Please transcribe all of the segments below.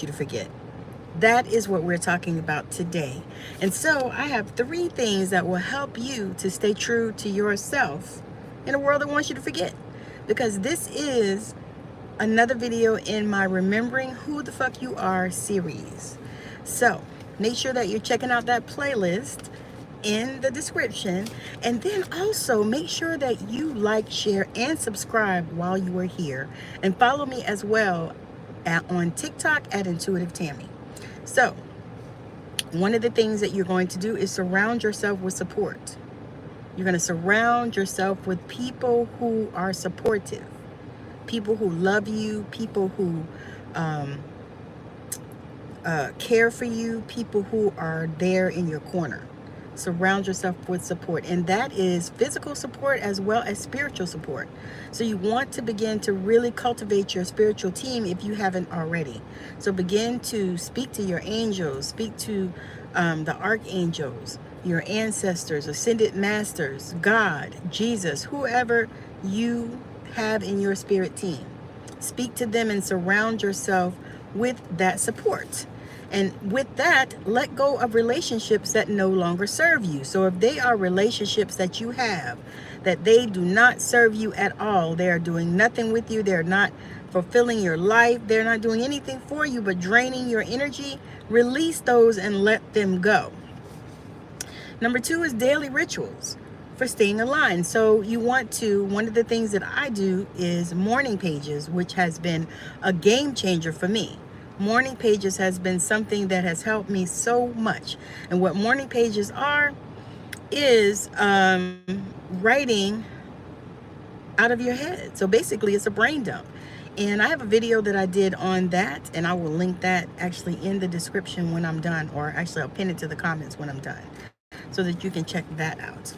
wants you to forget. That is what we're talking about today. And so I have 3 things that will help you to stay true to yourself in a world that wants you to forget. Because this is another video in my Remembering Who the Fuck You Are series. So make sure that you're checking out that playlist in the description, and then also make sure that you like, share, and subscribe while you are here, and follow me as well on TikTok at Intuitive Tammy. So one of the things that you're going to do is surround yourself with support. You're going to surround yourself with people who are supportive, people who love you, people who care for you, people who are there in your corner. Surround yourself with support, and that is physical support as well as spiritual support. So you want to begin to really cultivate your spiritual team if you haven't already. So begin to speak to your angels, speak to the archangels, your ancestors, ascended masters, God, Jesus, whoever you have in your spirit team. Speak to them and surround yourself with that support. And with that, let go of relationships that no longer serve you. So if they are relationships that you have, that they do not serve you at all, they are doing nothing with you, they're not fulfilling your life, they're not doing anything for you but draining your energy, release those and let them go. Number 2 is daily rituals for staying aligned. So you want to, one of the things that I do is morning pages, which has been a game changer for me. Morning pages has been something that has helped me so much. And what morning pages are is writing out of your head. So basically it's a brain dump. And I have a video that I did on that, and I will link that actually in the description when I'm done, or actually I'll pin it to the comments when I'm done, so that you can check that out.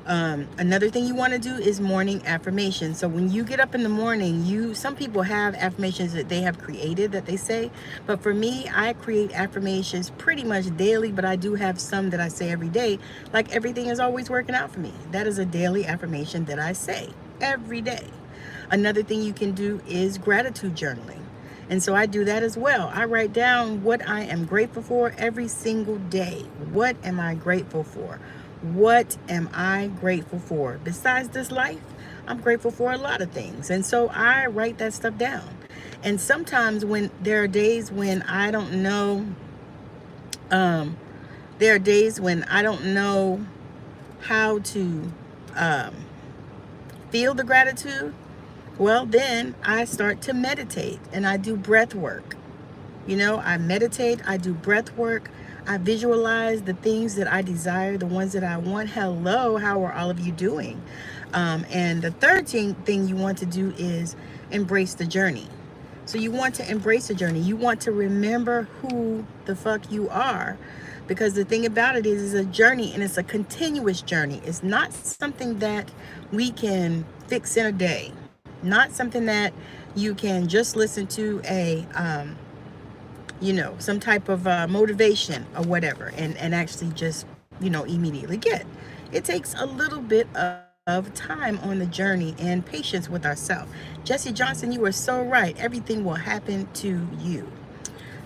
Another thing you want to do is morning affirmations. So when you get up in the morning, some people have affirmations that they have created that they say, but for me, I create affirmations pretty much daily, but I do have some that I say every day, like everything is always working out for me. That is a daily affirmation that I say every day. Another thing you can do is gratitude journaling. And so I do that as well. I write down what I am grateful for every single day. What am I grateful for? What am I grateful for? Besides this life, I'm grateful for a lot of things. And so I write that stuff down. And sometimes when there are days when I don't know, how to feel the gratitude, well, then I start to meditate and I do breath work. I meditate, I do breath work. I visualize the things that I desire, the ones that I want. Hello, how are all of you doing? And the third thing you want to do is embrace the journey. So you want to embrace the journey. You want to remember who the fuck you are. Because the thing about it is it's a journey, and it's a continuous journey. It's not something that we can fix in a day. Not something that you can just listen to some type of motivation or whatever and actually just, immediately get. It takes a little bit of time on the journey and patience with ourselves. Jesse Johnson, you are so right. Everything will happen to you.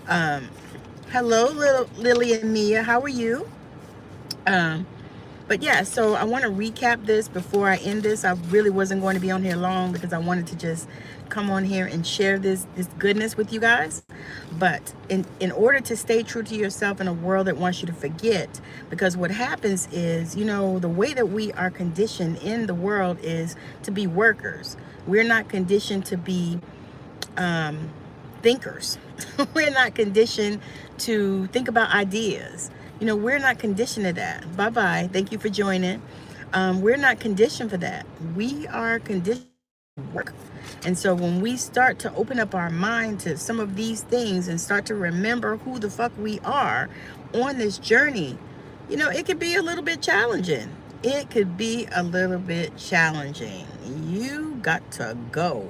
Hello, little Lily and Mia. How are you? But yeah, so I want to recap this before I end this. I really wasn't going to be on here long because I wanted to just come on here and share this goodness with you guys. But in order to stay true to yourself in a world that wants you to forget, because what happens is, the way that we are conditioned in the world is to be workers. We're not conditioned to be thinkers. We're not conditioned to think about ideas. We're not conditioned to that. Bye-bye. Thank you for joining. We're not conditioned for that. We are conditioned to work. And so when we start to open up our mind to some of these things and start to remember who the fuck we are on this journey, it could be a little bit challenging. It could be a little bit challenging. You got to go.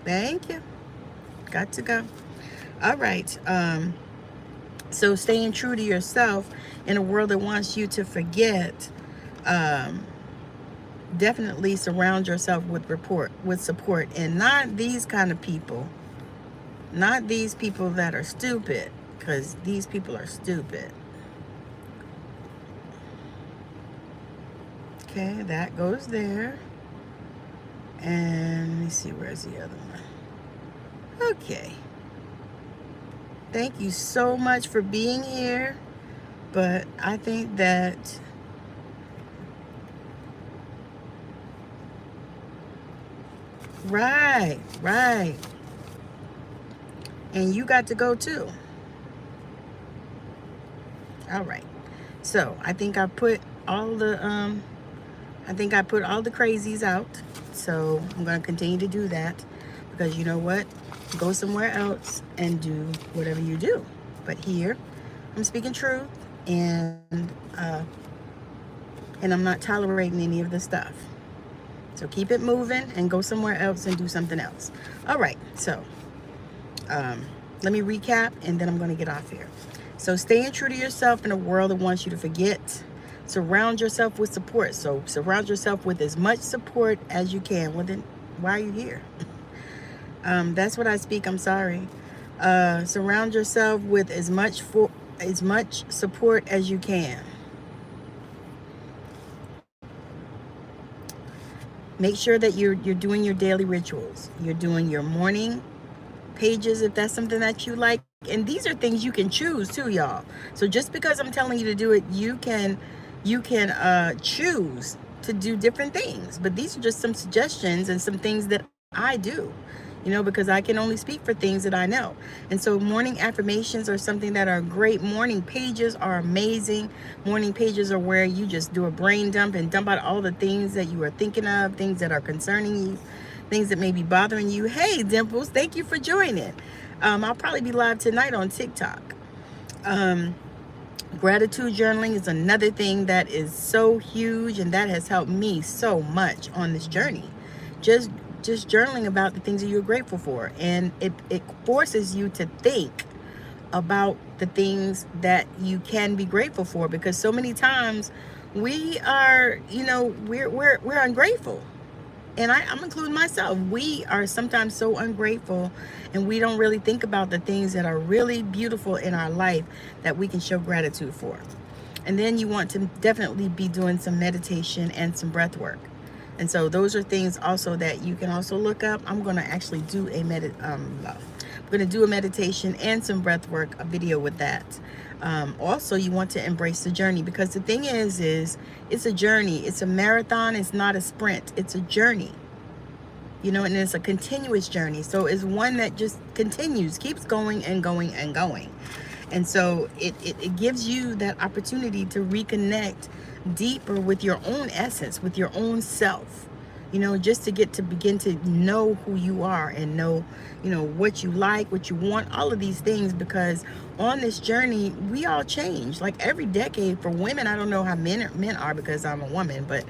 Thank you. Got to go. All right. So staying true to yourself in a world that wants you to forget, definitely surround yourself with support, and not these kind of people Not these people that are stupid, because these people are stupid. Okay, that goes there. And let me see, where's the other one? Okay. Thank you so much for being here. But I think that right. And you got to go too. All right. So I think I put all the crazies out. So I'm gonna continue to do that, because you know what? Go somewhere else and do whatever you do. But here, I'm speaking truth, and I'm not tolerating any of the stuff. So keep it moving and go somewhere else and do something else. All right. So let me recap, and then I'm going to get off here. So staying true to yourself in a world that wants you to forget. Surround yourself with support. So surround yourself with as much support as you can. Well, then why are you here? That's what I speak. I'm sorry. Surround yourself with as much support as you can. Make sure that you're doing your daily rituals. You're doing your morning pages, if that's something that you like. And these are things you can choose too, y'all. So just because I'm telling you to do it, you can choose to do different things. But these are just some suggestions and some things that I do, because I can only speak for things that I know. And so morning affirmations are something that are great. Morning pages are amazing. Morning pages are where you just do a brain dump and dump out all the things that you are thinking of, things that are concerning you, things that may be bothering you. Hey, Dimples, thank you for joining. I'll probably be live tonight on TikTok. Gratitude journaling is another thing that is so huge, and that has helped me so much on this journey. Just journaling about the things that you're grateful for, and it forces you to think about the things that you can be grateful for, because so many times we are, we're ungrateful. And I'm including myself. We are sometimes so ungrateful, and we don't really think about the things that are really beautiful in our life that we can show gratitude for. And then you want to definitely be doing some meditation and some breath work. And so those are things also that you can also look up. I'm going to actually do a meditation and some breath work, a video with that. Also, you want to embrace the journey, because the thing is it's a journey. It's a marathon. It's not a sprint. It's a journey, and it's a continuous journey. So it's one that just continues, keeps going and going and going. And so it gives you that opportunity to reconnect deeper with your own essence, with your own self, just to begin to know who you are, and know, what you like, what you want, all of these things. Because on this journey, we all change. Like every decade, for women, I don't know how men are because I'm a woman, but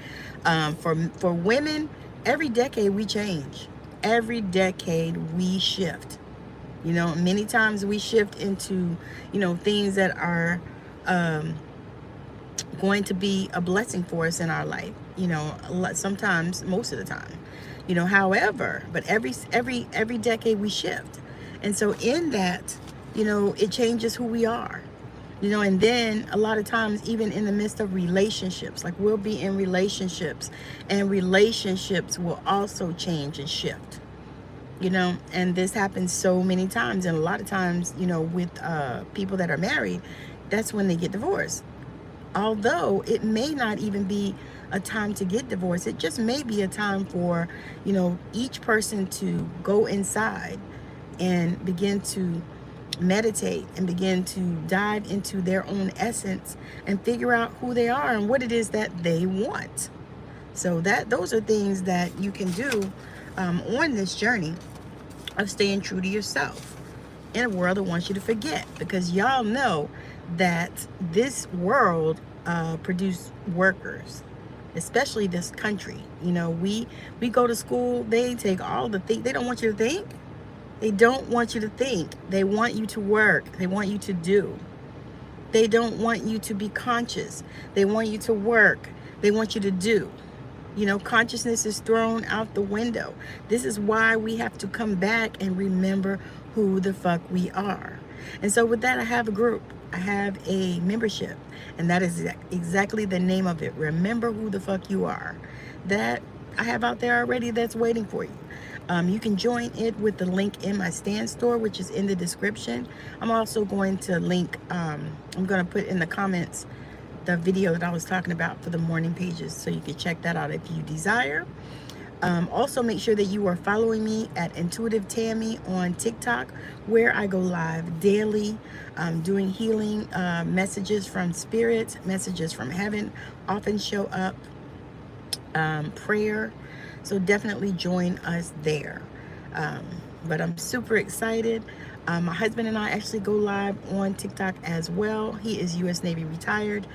for women, every decade we change. Every decade we shift. Many times we shift into, things that are going to be a blessing for us in our life. Sometimes, most of the time. However, but every decade we shift. And so in that, it changes who we are. And then a lot of times, even in the midst of relationships, like we'll be in relationships, and relationships will also change and shift. And this happens so many times. And a lot of times, with people that are married, that's when they get divorced. Although it may not even be a time to get divorced. It just may be a time for, each person to go inside and begin to meditate and begin to dive into their own essence and figure out who they are and what it is that they want. So those are things that you can do on this journey of staying true to yourself in a world that wants you to forget. Because y'all know that this world produce workers, especially this country. We go to school, they take all the things. They don't want you to think. They don't want you to think. They want you to work. They want you to do. They don't want you to be conscious. They want you to work. They want you to do. Consciousness is thrown out the window. This is why we have to come back and remember who the fuck we are. And so with that, I have a group. I have a membership, and that is exactly the name of it. Remember who the fuck you are. That I have out there already that's waiting for you. You can join it with the link in my stand store, which is in the description. I'm also going to link, I'm going to put in the comments the video that I was talking about for the morning pages, so you can check that out if you desire. Also, make sure that you are following me at Intuitive Tammy on TikTok, where I go live daily, doing healing messages from spirit, messages from heaven, often show up, prayer. So definitely join us there. But I'm super excited. My husband and I actually go live on TikTok as well. He is U.S. Navy retired.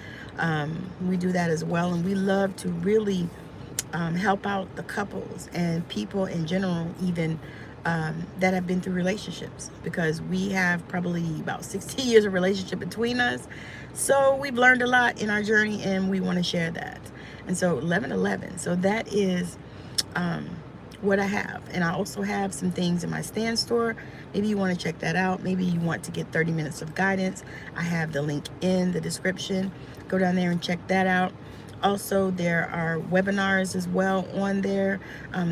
We do that as well, and we love to really help out the couples and people in general, even that have been through relationships, because we have probably about 16 years of relationship between us. So we've learned a lot in our journey, and we want to share that. And so 1111. So that is what I have. And I also have some things in my stand store. Maybe you want to check that out. Maybe you want to get 30 minutes of guidance. I have the link in the description. Go down there and check that out. Also, there are webinars as well on there,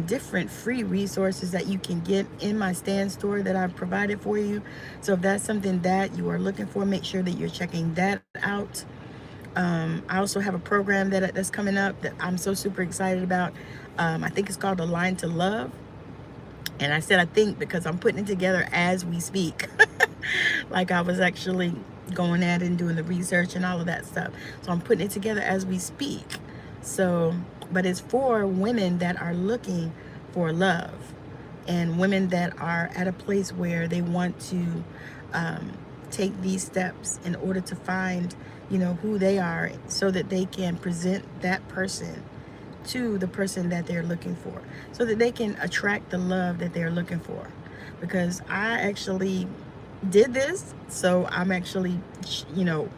different free resources that you can get in my stand store that I've provided for you. So if that's something that you are looking for, make sure that you're checking that out. I also have a program that's coming up that I'm so super excited about. I think it's called Align to Love. And I said I think because I'm putting it together as we speak. Like I was actually going at it and doing the research and all of that stuff. So I'm putting it together as we speak. So, but it's for women that are looking for love, and women that are at a place where they want to take these steps in order to find, you know, who they are, so that they can present that person to the person that they're looking for, so that they can attract the love that they're looking for. Because I actually did this, so I'm actually, you know,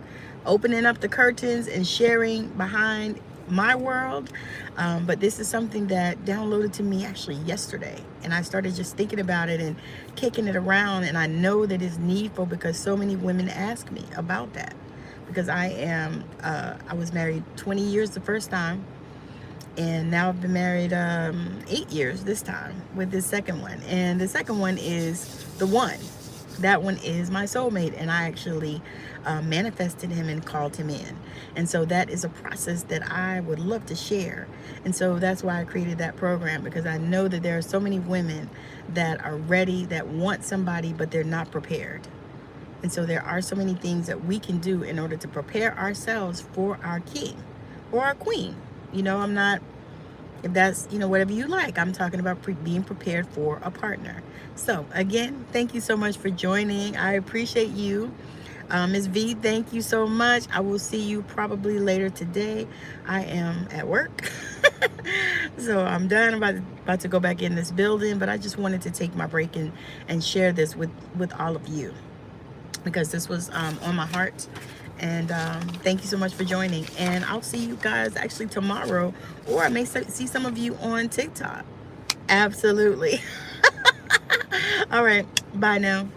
opening up the curtains and sharing behind my world. But this is something that downloaded to me actually yesterday, and I started just thinking about it and kicking it around, and I know that it's needful because so many women ask me about that. Because I was married 20 years the first time, and now I've been married 8 years this time with this second one. And the second one is the one. That one is my soulmate, and I actually manifested him and called him in. And so that is a process that I would love to share. And so that's why I created that program, because I know that there are so many women that are ready, that want somebody, but they're not prepared. And so there are so many things that we can do in order to prepare ourselves for our king or our queen. You know, I'm not, if that's, you know, whatever you like, I'm talking about being prepared for a partner. So again, thank you so much for joining. I appreciate you. Ms. V, thank you so much. I will see you probably later today. I am at work. So I'm done. I'm about to go back in this building, but I just wanted to take my break and share this with all of you, because this was on my heart. And thank you so much for joining. And I'll see you guys actually tomorrow, or I may see some of you on TikTok. Absolutely. All right. Bye now.